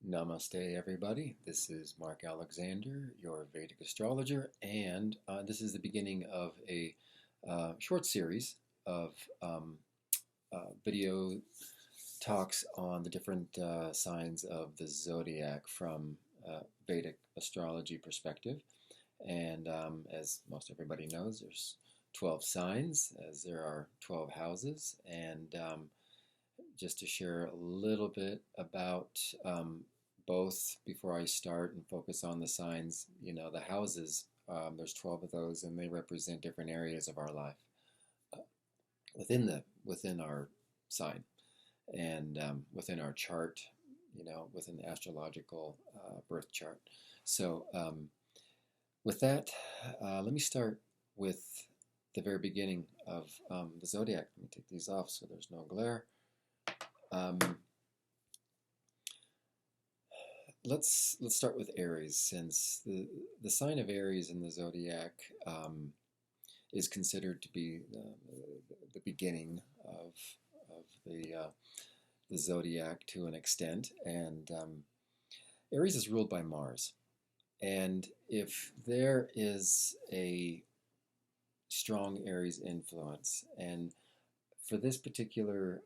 Namaste, everybody. This is Mark Alexander, your Vedic astrologer, and this is the beginning of a short series of video talks on the different signs of the zodiac from Vedic astrology perspective. And as most everybody knows, there's 12 signs, as there are 12 houses, and just to share a little bit about both before I start and focus on the signs. The houses, there's 12 of those, and they represent different areas of our life within our sign and within our chart, within the astrological birth chart. So with that, let me start with the very beginning of the zodiac. Let me take these off so there's no glare. Let's start with Aries, since the sign of Aries in the zodiac is considered to be the beginning of the zodiac to an extent, and Aries is ruled by Mars. And if there is a strong Aries influence, and for this particular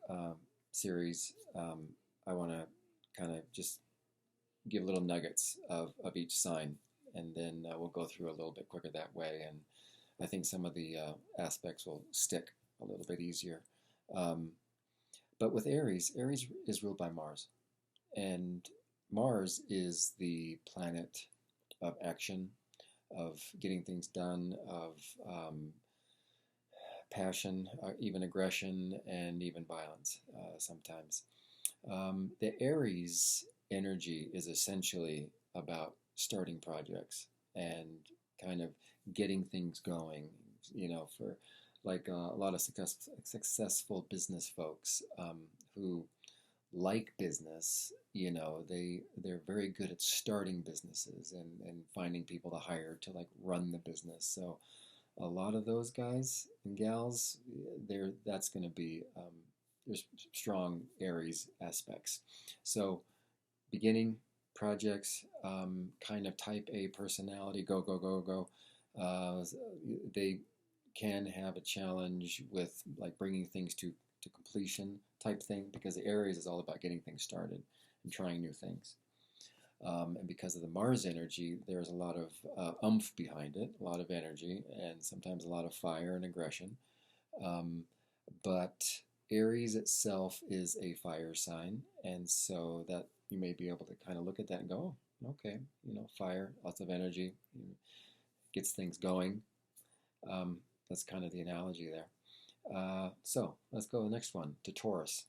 series, I want to kind of just give little nuggets of each sign, and then we'll go through a little bit quicker that way, and I think some of the aspects will stick a little bit easier. But with Aries, Aries is ruled by Mars, and Mars is the planet of action, of getting things done, of passion, even aggression, and even violence sometimes. The Aries energy is essentially about starting projects and kind of getting things going, for like a lot of successful business folks who like business. They're very good at starting businesses and finding people to hire to like run the business. So a lot of those guys and gals, that's going to be there's strong Aries aspects. So beginning projects, kind of type A personality, go, go, go, go. They can have a challenge with like bringing things to completion type thing, because the Aries is all about getting things started and trying new things. And because of the Mars energy, there's a lot of oomph behind it, a lot of energy, and sometimes a lot of fire and aggression. But Aries itself is a fire sign, and so that you may be able to kind of look at that and go, oh, okay, fire, lots of energy, gets things going. That's kind of the analogy there. So let's go to the next one, to Taurus,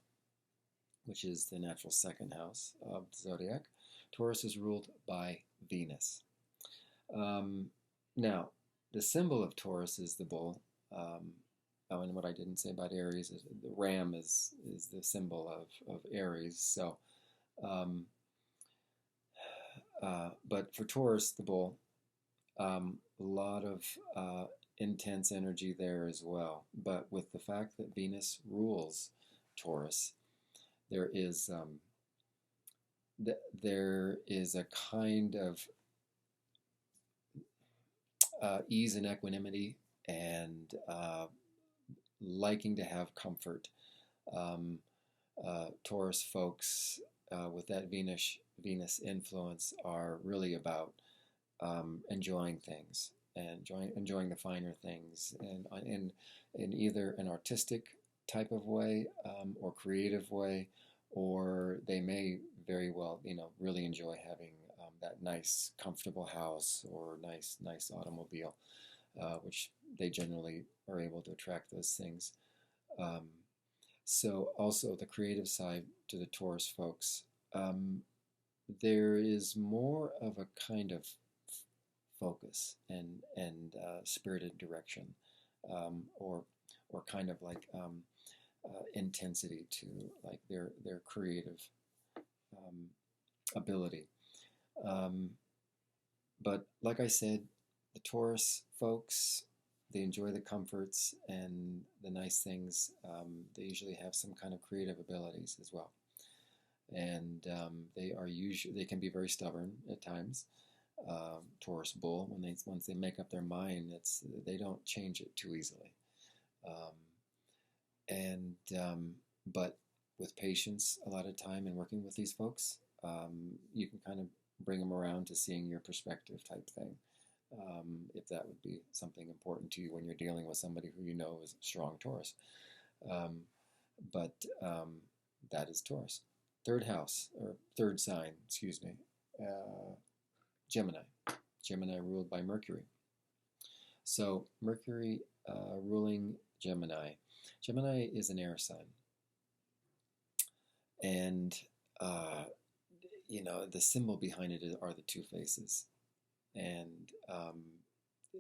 which is the natural second house of the zodiac. Taurus is ruled by Venus. Now, the symbol of Taurus is the bull. And what I didn't say about Aries is the ram is the symbol of Aries. So, but for Taurus, the bull, a lot of intense energy there as well. But with the fact that Venus rules Taurus, there is a kind of ease and equanimity, and liking to have comfort. Taurus folks with that Venus influence are really about enjoying things, and enjoying the finer things, and in either an artistic type of way or creative way, or they may very well, really enjoy having that nice, comfortable house or nice automobile, which they generally are able to attract those things. So also the creative side to the Taurus folks, there is more of a kind of focus and spirited direction, or kind of like intensity to like their creative ability. But like I said, the Taurus folks, they enjoy the comforts and the nice things. They usually have some kind of creative abilities as well. and they can be very stubborn at times. Taurus bull, once they make up their mind, they don't change it too easily. Um, and but with patience, a lot of time in working with these folks, you can kind of bring them around to seeing your perspective type thing. If that would be something important to you when you're dealing with somebody who you know is a strong Taurus. Um, but that is Taurus. Third house, or third sign, excuse me, Gemini. Gemini ruled by Mercury. So Mercury ruling Gemini. Gemini is an air sign. And, the symbol behind it are the two faces. And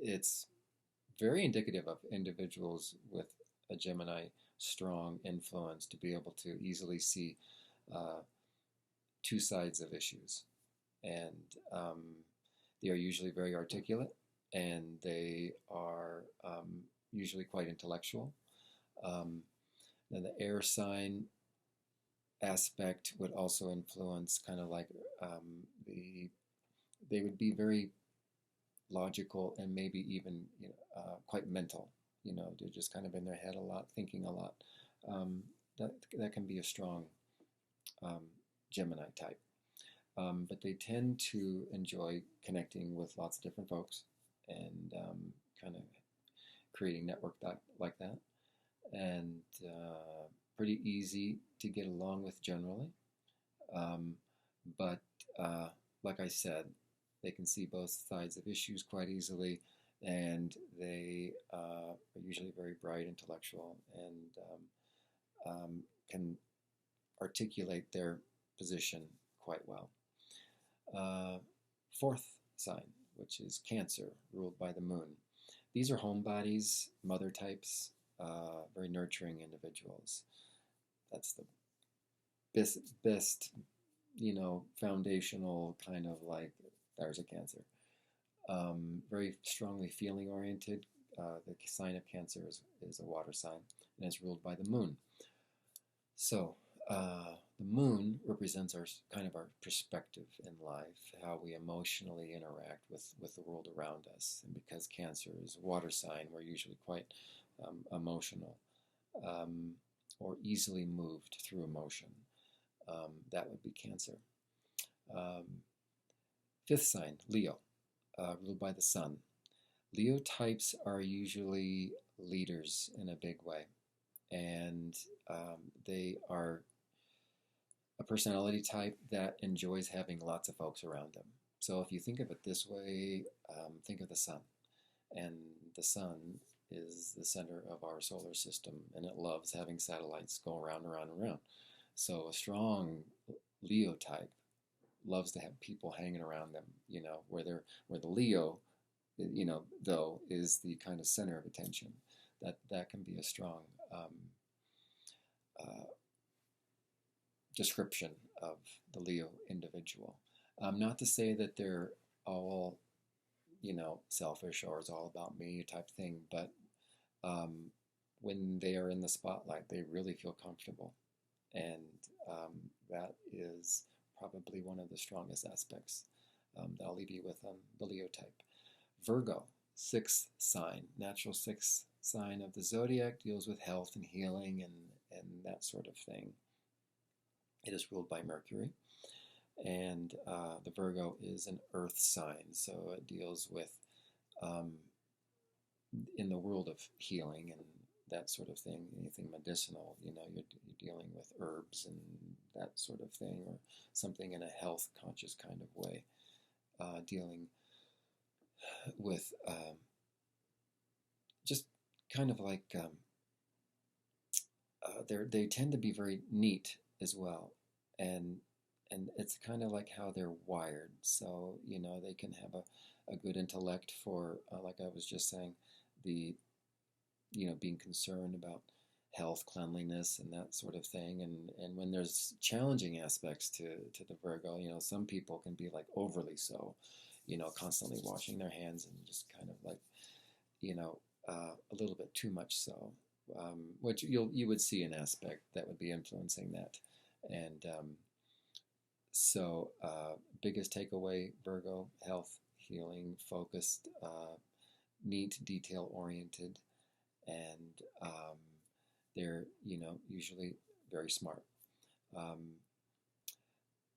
it's very indicative of individuals with a Gemini strong influence to be able to easily see two sides of issues. And they are usually very articulate, and they are usually quite intellectual. Then the air sign aspect would also influence kind of like they would be very logical and maybe even quite mental. They're just kind of in their head a lot, thinking a lot. That can be a strong Gemini type. But they tend to enjoy connecting with lots of different folks and kind of creating network like that. And pretty easy to get along with generally. But like I said, they can see both sides of issues quite easily, and they are usually very bright, intellectual, and can articulate their position quite well. Fourth sign, which is Cancer, ruled by the moon. These are homebodies, mother types, very nurturing individuals. That's the best, foundational kind of like, there's a Cancer. Very strongly feeling oriented. The sign of Cancer is a water sign, and is ruled by the moon. So the moon represents our perspective in life, how we emotionally interact with the world around us. And because Cancer is a water sign, we're usually quite emotional, or easily moved through emotion. That would be Cancer. Fifth sign, Leo, ruled by the sun. Leo types are usually leaders in a big way, and they are a personality type that enjoys having lots of folks around them. So if you think of it this way, think of the sun. And the sun is the center of our solar system, and it loves having satellites go around, around, around. So a strong Leo type loves to have people hanging around them, where the Leo, though, is the kind of center of attention. That can be a strong description of the Leo individual. Not to say that they're all, selfish or it's all about me type thing, but when they are in the spotlight, they really feel comfortable. And that is probably one of the strongest aspects that I'll leave you with on the Leo type. Virgo, sixth sign, natural sixth sign of the Zodiac, deals with health and healing and that sort of thing. It is ruled by Mercury, and the Virgo is an earth sign, so it deals with in the world of healing and that sort of thing, anything medicinal, you're dealing with herbs and that sort of thing, or something in a health conscious kind of way, dealing with just kind of like they tend to be very neat as well, and it's kind of like how they're wired. So they can have a good intellect for like I was just saying, the being concerned about health, cleanliness, and that sort of thing. And when there's challenging aspects to the Virgo, some people can be like overly so, constantly washing their hands and just kind of like, a little bit too much so, which you would see an aspect that would be influencing that. And So, biggest takeaway, Virgo, health, healing, focused, neat, detail-oriented, and they're, usually very smart.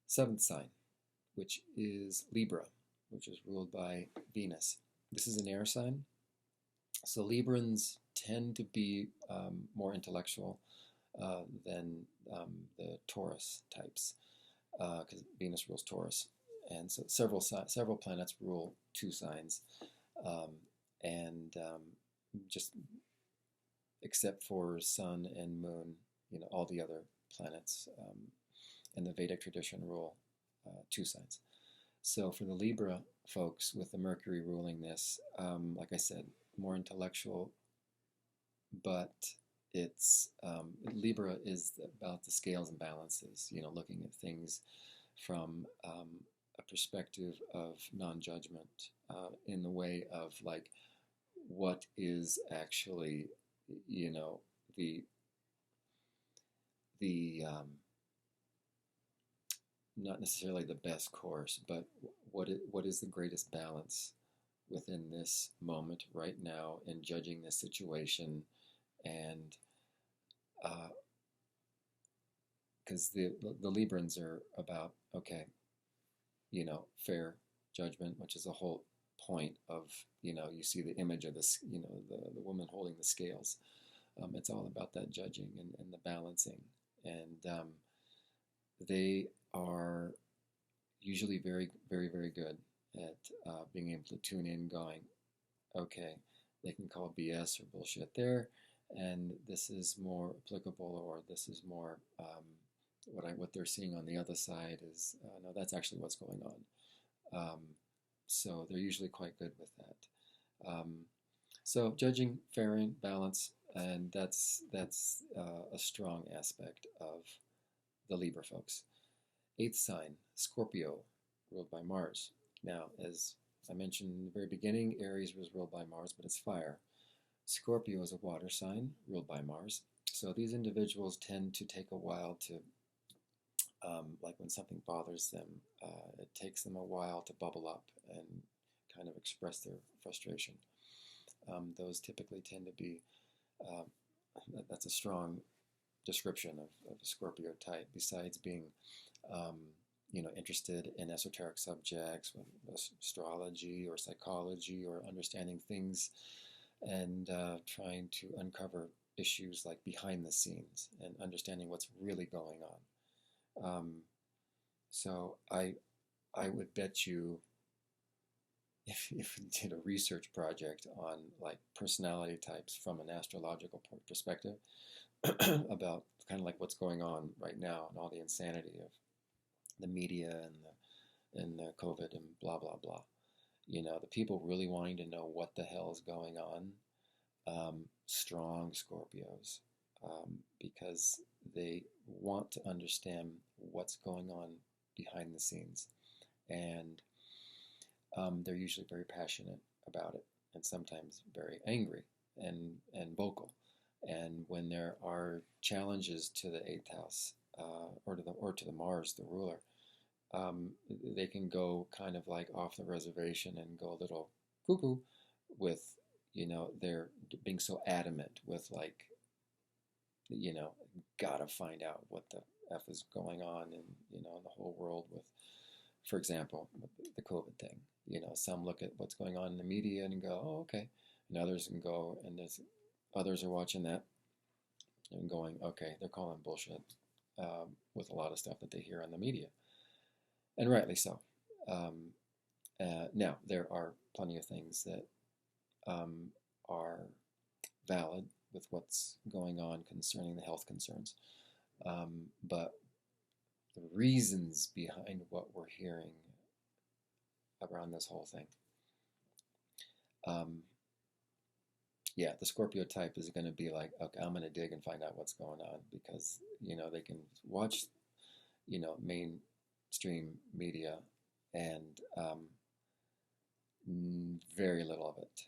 Seventh sign, which is Libra, which is ruled by Venus. This is an air sign. So Librans tend to be more intellectual than the Taurus types, because Venus rules Taurus. And so several planets rule two signs, and just except for Sun and Moon, all the other planets in the Vedic tradition rule two signs. So for the Libra folks, with the Mercury ruling this, like I said, more intellectual, but it's Libra is about the scales and balances, looking at things from a perspective of non-judgment, in the way of like what is actually, the not necessarily the best course, but what is the greatest balance within this moment right now in judging this situation. And because the Librans are about, okay, fair judgment, which is the whole point of, you see the image of this, the woman holding the scales. It's all about that judging and the balancing. And they are usually very, very, very good at being able to tune in, going, okay, they can call BS or bullshit there, and this is more applicable, or this is more what they're seeing on the other side is, no, that's actually what's going on. So they're usually quite good with that. So judging, fairing, balance, and that's a strong aspect of the Libra folks. Eighth sign, Scorpio, ruled by Mars. Now, as I mentioned in the very beginning, Aries was ruled by Mars, but it's fire. Scorpio is a water sign ruled by Mars. So these individuals tend to take a while to, like when something bothers them, it takes them a while to bubble up and kind of express their frustration. Those typically tend to be, that's a strong description of a Scorpio type, besides being interested in esoteric subjects, astrology or psychology, or understanding things and trying to uncover issues like behind the scenes and understanding what's really going on. So I would bet you, if you did a research project on like personality types from an astrological perspective, about kind of like what's going on right now and all the insanity of the media and the COVID and blah blah blah. The people really wanting to know what the hell is going on. Strong Scorpios, because they want to understand what's going on behind the scenes, and they're usually very passionate about it, and sometimes very angry and vocal. And when there are challenges to the eighth house, or to the Mars, the ruler, they can go kind of like off the reservation and go a little cuckoo with, they're being so adamant with like, gotta find out what the F is going on in the whole world with, for example, the COVID thing. Some look at what's going on in the media and go, oh, okay, and others can go, and others are watching that and going, okay, they're calling bullshit with a lot of stuff that they hear on the media, and rightly so. Now, there are plenty of things that are valid with what's going on concerning the health concerns, but the reasons behind what we're hearing around this whole thing, yeah, the Scorpio type is going to be like, okay, I'm going to dig and find out what's going on, because they can watch mainstream media, and very little of it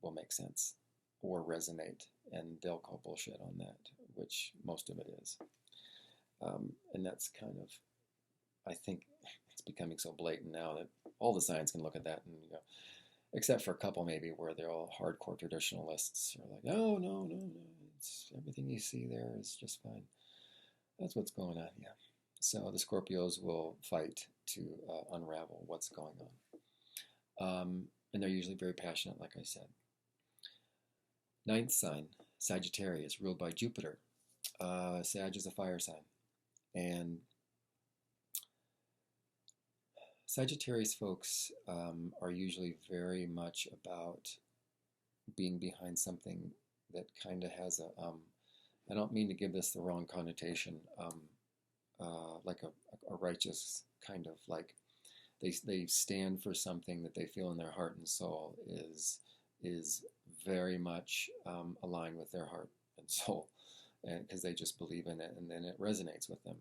will make sense or resonate, and they'll call bullshit on that, which most of it is. And that's kind of I think it's becoming so blatant now that all the signs can look at that and go, except for a couple maybe where they're all hardcore traditionalists are like, oh no, no, no, it's everything you see there is just fine. That's what's going on, yeah. So the Scorpios will fight to unravel what's going on. And they're usually very passionate, like I said. Ninth sign, Sagittarius, ruled by Jupiter. Sag is a fire sign. And Sagittarius folks are usually very much about being behind something that kind of has a, I don't mean to give this the wrong connotation, like a righteous kind of like, they stand for something that they feel in their heart and soul is very much aligned with their heart and soul, and because they just believe in it, and then it resonates with them.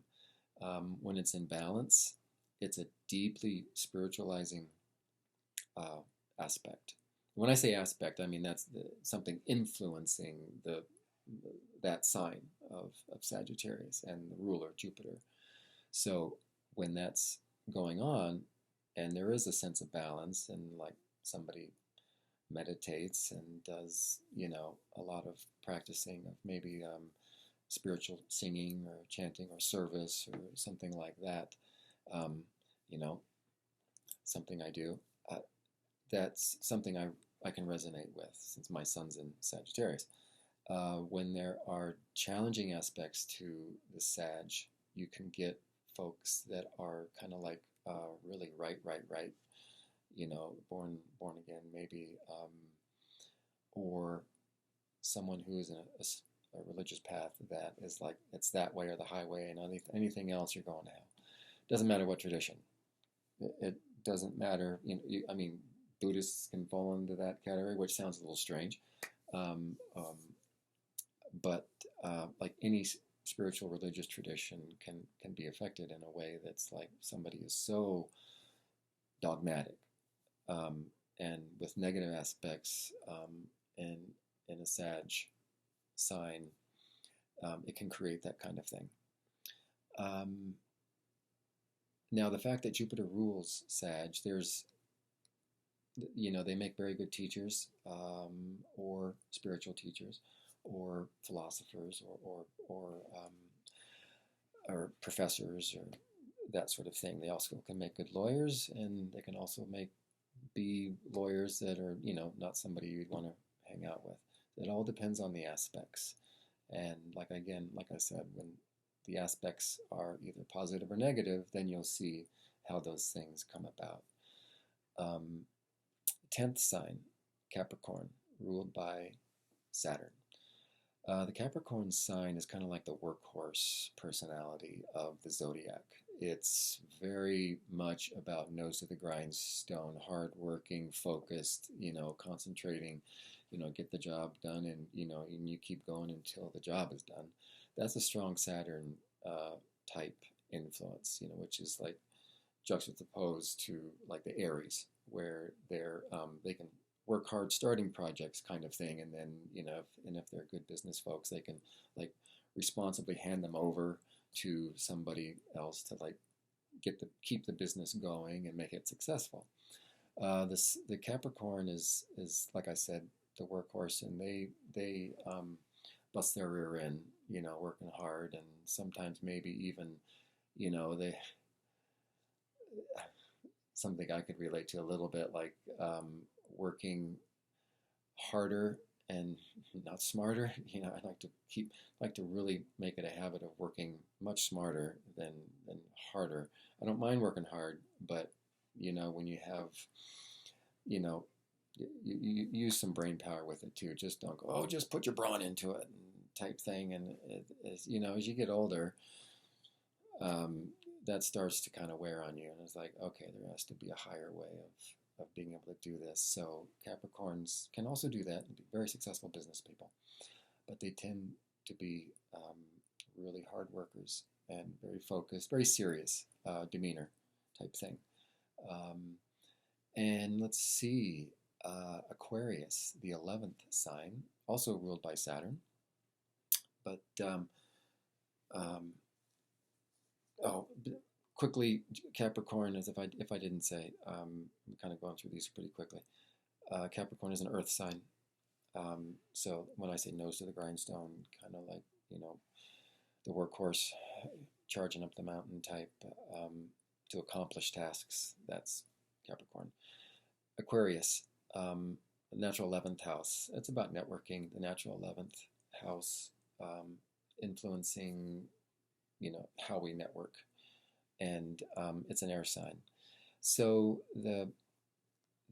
When it's in balance, it's a deeply spiritualizing aspect. When I say aspect, I mean that's something influencing that sign of Sagittarius and the ruler Jupiter. So when that's going on, and there is a sense of balance, and like somebody meditates and does, a lot of practicing of maybe spiritual singing or chanting or service or something like that, you know, something I do, that's something I can resonate with since my son's in Sagittarius. When there are challenging aspects to the Sag, you can get folks that are kind of like really right, born again maybe, or someone who is in a religious path that is like it's that way or the highway, and anything else you're going to hell. Doesn't matter what tradition. It doesn't matter. I mean, Buddhists can fall into that category, which sounds a little strange, but like any spiritual religious tradition can be affected in a way that's like somebody is so dogmatic, and with negative aspects, in a Sag sign, it can create that kind of thing. Now, the fact that Jupiter rules Sag, they make very good teachers, or spiritual teachers, or philosophers, or professors, or that sort of thing. They also can make good lawyers, and they can also be lawyers that are, not somebody you'd want to hang out with. It all depends on the aspects. And like I said, when the aspects are either positive or negative, then you'll see how those things come about. 10th sign, Capricorn, ruled by Saturn. The Capricorn sign is kind of like the workhorse personality of the Zodiac. It's very much about nose to the grindstone, hardworking, focused, concentrating, get the job done, and you keep going until the job is done. That's a strong Saturn type influence, which is like juxtaposed to like the Aries, where they can work hard starting projects kind of thing, and then if they're good business folks, they can like responsibly hand them over to somebody else to like keep the business going and make it successful. The Capricorn is like I said, the workhorse, and they bust their rear end, working hard, and sometimes maybe even they something I could relate to a little bit, like working harder and not smarter. I like to really make it a habit of working much smarter than harder. I don't mind working hard, but when you have, you use some brain power with it too. Just don't go, oh, just put your brawn into it type thing. And as you get older, that starts to kind of wear on you. And it's like, okay, there has to be a higher way of being able to do this. So Capricorns can also do that and be very successful business people, but they tend to be really hard workers and very focused, very serious demeanor type thing. And let's see, Aquarius, the 11th sign, also ruled by Saturn, but Quickly, Capricorn, as if I didn't say, I'm kind of going through these pretty quickly. Capricorn is an earth sign. So when I say nose to the grindstone, kind of like, the workhorse charging up the mountain type, to accomplish tasks, that's Capricorn. Aquarius, the natural 11th house. It's about networking, the natural 11th house, influencing, how we network. And it's an air sign. So the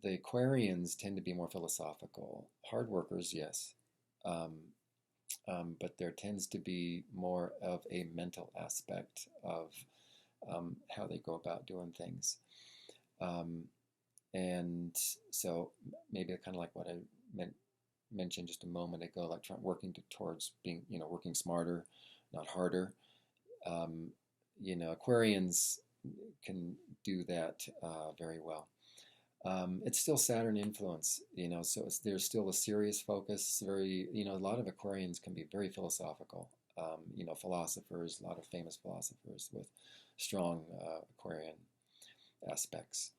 Aquarians tend to be more philosophical. Hard workers, yes. But there tends to be more of a mental aspect of how they go about doing things. And so maybe kind of like what I mentioned just a moment ago, like working towards being, working smarter, not harder. Aquarians can do that very well. It's still Saturn influence, so there's still a serious focus. Very, a lot of Aquarians can be very philosophical. Philosophers, a lot of famous philosophers with strong Aquarian aspects.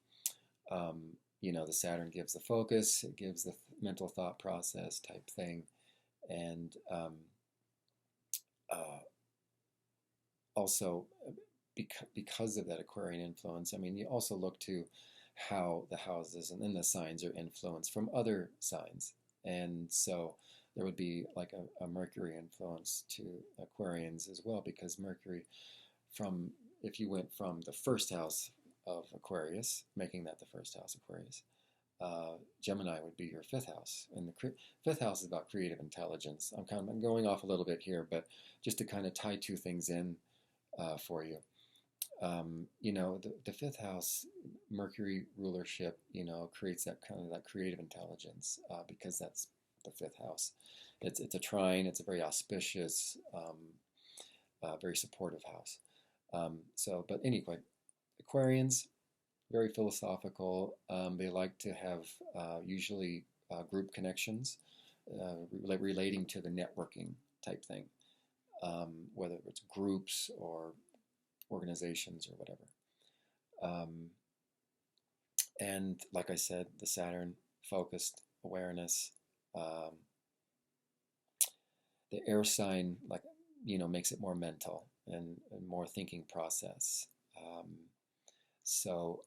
The Saturn gives the focus, it gives the mental thought process type thing, and also because of that Aquarian influence, I mean, you also look to how the houses and then the signs are influenced from other signs. And so there would be like a Mercury influence to Aquarians as well, because Mercury, if you went from the first house of Aquarius, making that the first house Aquarius, Gemini would be your fifth house. And the fifth house is about creative intelligence. I'm going off a little bit here, but just to kind of tie two things in for you. The fifth house, Mercury rulership, creates that kind of that creative intelligence because that's the fifth house. It's a trine. It's a very auspicious, very supportive house. But anyway, Aquarians, very philosophical. They like to have usually group connections, relating to the networking type thing, whether it's groups or organizations or whatever. And like I said, the Saturn focused awareness, the air sign, makes it more mental and more thinking process. So,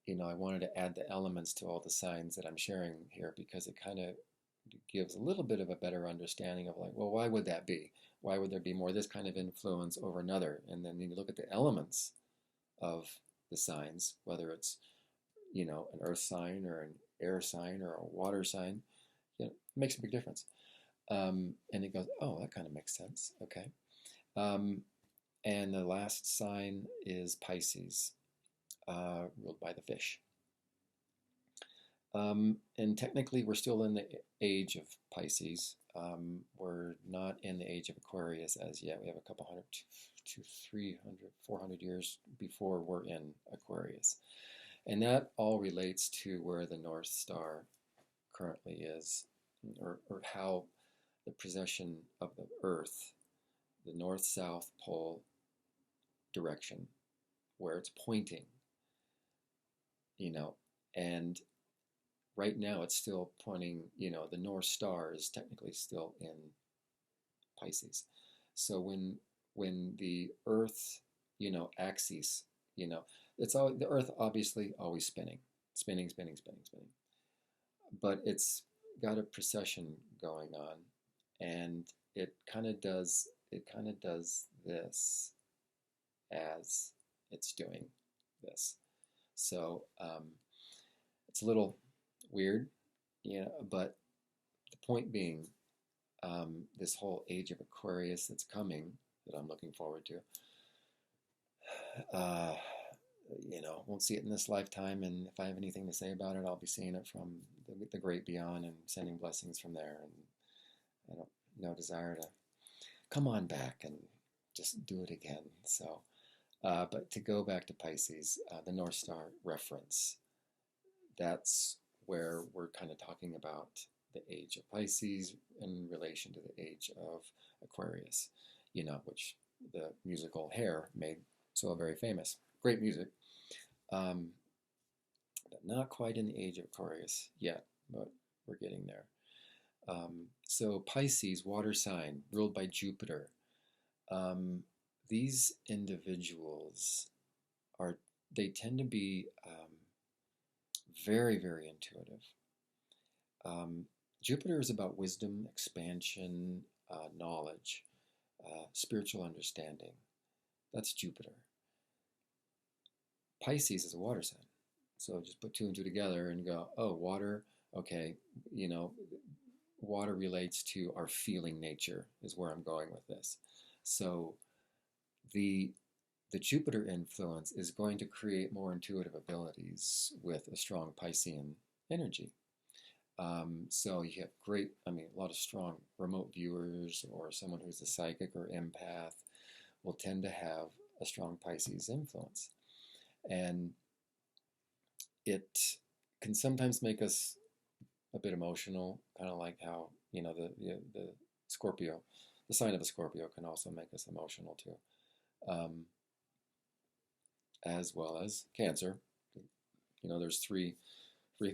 I wanted to add the elements to all the signs that I'm sharing here because it kind of gives a little bit of a better understanding of like, well, why would that be? Why would there be more this kind of influence over another? And then you look at the elements of the signs, whether it's, an earth sign or an air sign or a water sign, it makes a big difference. And it goes, oh, that kind of makes sense. Okay. And the last sign is Pisces, ruled by the fish. And technically, we're still in the age of Pisces. We're not in the age of Aquarius as yet. We have a couple hundred to 300, 400 years before we're in Aquarius. And that all relates to where the North Star currently is, or how the precession of the Earth, the north-south pole direction, where it's pointing, and right now it's still pointing, the North Star is technically still in Pisces. So when the Earth, axis, it's all the Earth obviously always spinning, but it's got a precession going on, and it kind of does this as it's doing this. So it's a little weird, but the point being, this whole age of Aquarius that's coming, that I'm looking forward to, won't see it in this lifetime, and if I have anything to say about it, I'll be seeing it from the great beyond and sending blessings from there, and I don't no desire to come on back and just do it again. So, but to go back to Pisces, the North Star reference, that's where we're kind of talking about the age of Pisces in relation to the age of Aquarius, which the musical Hair made so very famous. Great music. But not quite in the age of Aquarius yet, but we're getting there. So Pisces, water sign, ruled by Jupiter. These individuals they tend to be very, very intuitive. Jupiter is about wisdom, expansion, knowledge, spiritual understanding. That's Jupiter. Pisces is a water sign. So just put two and two together and go, oh, water, okay, water relates to our feeling nature is where I'm going with this. So the Jupiter influence is going to create more intuitive abilities with a strong Piscean energy. So you have a lot of strong remote viewers or someone who's a psychic or empath will tend to have a strong Pisces influence. And it can sometimes make us a bit emotional, kind of like how, the Scorpio, the sign of a Scorpio can also make us emotional too. As well as Cancer. There's three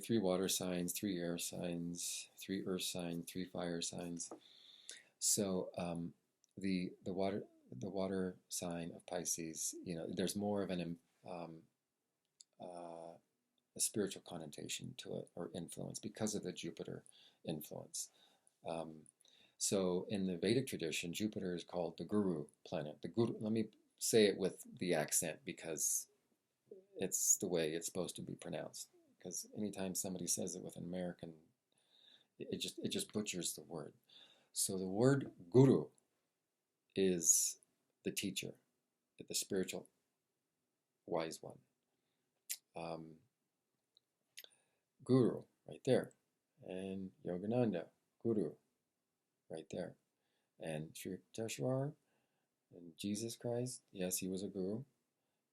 water signs, 3 air signs, 3 earth signs, 3 fire signs. So the water sign of Pisces, there's more of a spiritual connotation to it or influence because of the Jupiter influence. So in the Vedic tradition, Jupiter is called the Guru planet. The Guru. Let me say it with the accent because it's the way it's supposed to be pronounced. Because anytime somebody says it with an American, it just butchers the word. So the word Guru is the teacher, the spiritual wise one. Guru, right there. And Yogananda, Guru, right there. And Sri Teshwar, and Jesus Christ, yes, he was a guru,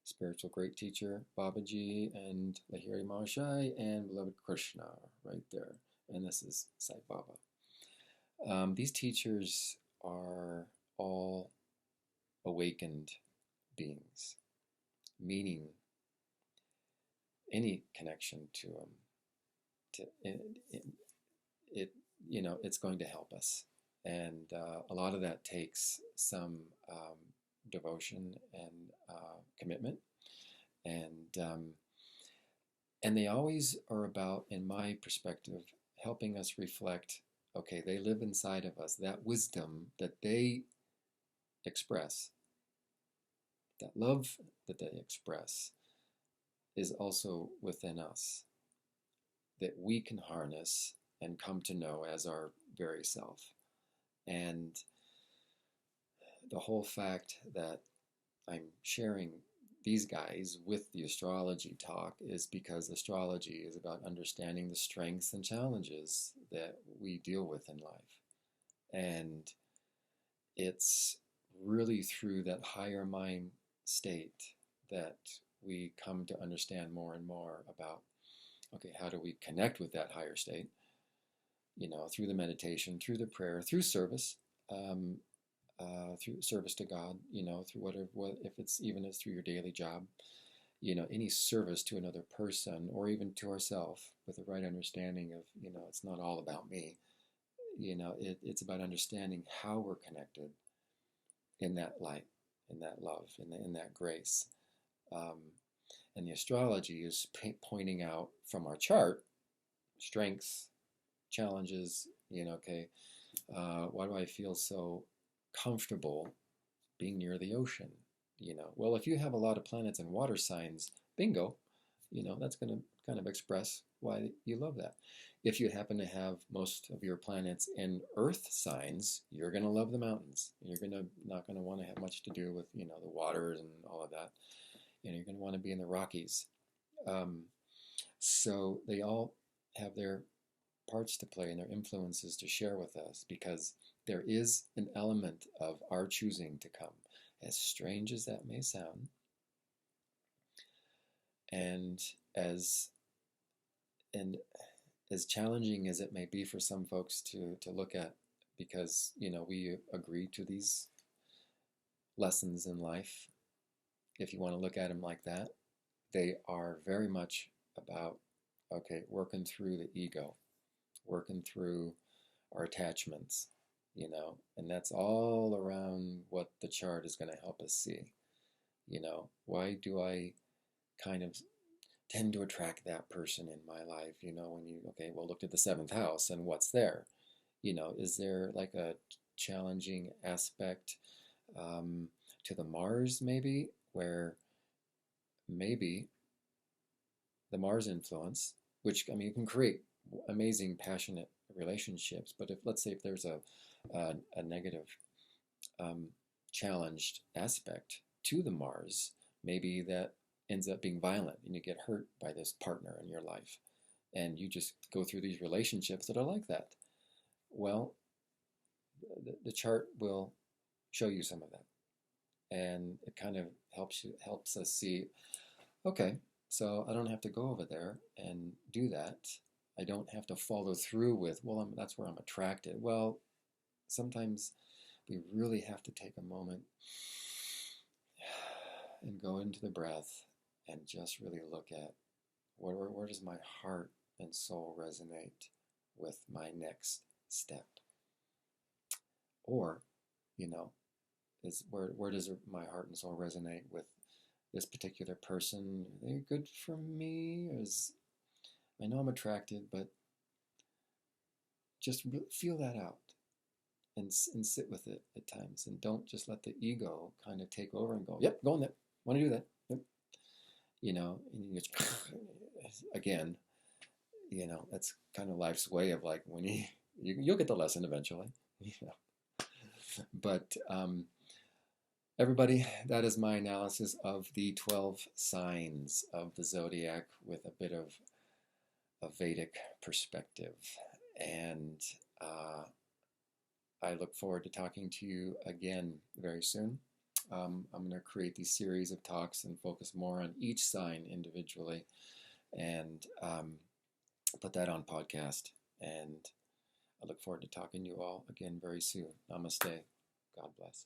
spiritual great teacher, Babaji, and Lahiri Mahashai, and beloved Krishna, right there. And this is Sai Baba. These teachers are all awakened beings, meaning any connection to them. It's going to help us, and a lot of that takes some devotion and commitment, and they always are about, in my perspective, helping us reflect. Okay, they live inside of us. That wisdom that they express, that love that they express, is also within us, that we can harness and come to know as our very self. And the whole fact that I'm sharing these guys with the astrology talk is because astrology is about understanding the strengths and challenges that we deal with in life. And it's really through that higher mind state that we come to understand more and more about, okay, how do we connect with that higher state? Through the meditation, through the prayer, through service, through service to God, through whatever, if it's through your daily job, any service to another person or even to ourselves with the right understanding of, it's not all about me. It's about understanding how we're connected in that light, in that love, in that grace. And the astrology is pointing out from our chart strengths, challenges, why do I feel so comfortable being near the ocean? Well, if you have a lot of planets and water signs, bingo, that's going to kind of express why you love that. If you happen to have most of your planets in earth signs, you're going to love the mountains. You're not going to want to have much to do with, the waters and all of that. You're going to want to be in the Rockies. So they all have their parts to play and their influences to share with us, because there is an element of our choosing to come, as strange as that may sound, and as challenging as it may be for some folks to look at, because we agree to these lessons in life, if you want to look at them like that, they are very much about, okay, working through the ego, working through our attachments, and that's all around what the chart is going to help us see. Why do I kind of tend to attract that person in my life? Okay, well, look at the seventh house and what's there. Is there like a challenging aspect to the Mars, maybe, where maybe the Mars influence, which, I mean, you can create amazing, passionate relationships, but let's say if there's a negative um, challenged aspect to the Mars, maybe that ends up being violent and you get hurt by this partner in your life. And you just go through these relationships that are like that. Well, the chart will show you some of that. And it kind of helps us see, okay, so I don't have to go over there and do that. I don't have to follow through with, well, that's where I'm attracted. Well, sometimes we really have to take a moment and go into the breath and just really look at where does my heart and soul resonate with my next step? Or, where does my heart and soul resonate with this particular person? Are they good for me? I know I'm attracted, but just feel that out and sit with it at times, and don't just let the ego kind of take over and go, yep, go on there, want to do that, yep. And you just, again, that's kind of life's way of like, when you'll get the lesson eventually. But everybody, that is my analysis of the 12 signs of the zodiac with a bit of a Vedic perspective. And I look forward to talking to you again very soon. I'm going to create these series of talks and focus more on each sign individually, and put that on podcast. And I look forward to talking to you all again very soon. Namaste. God bless.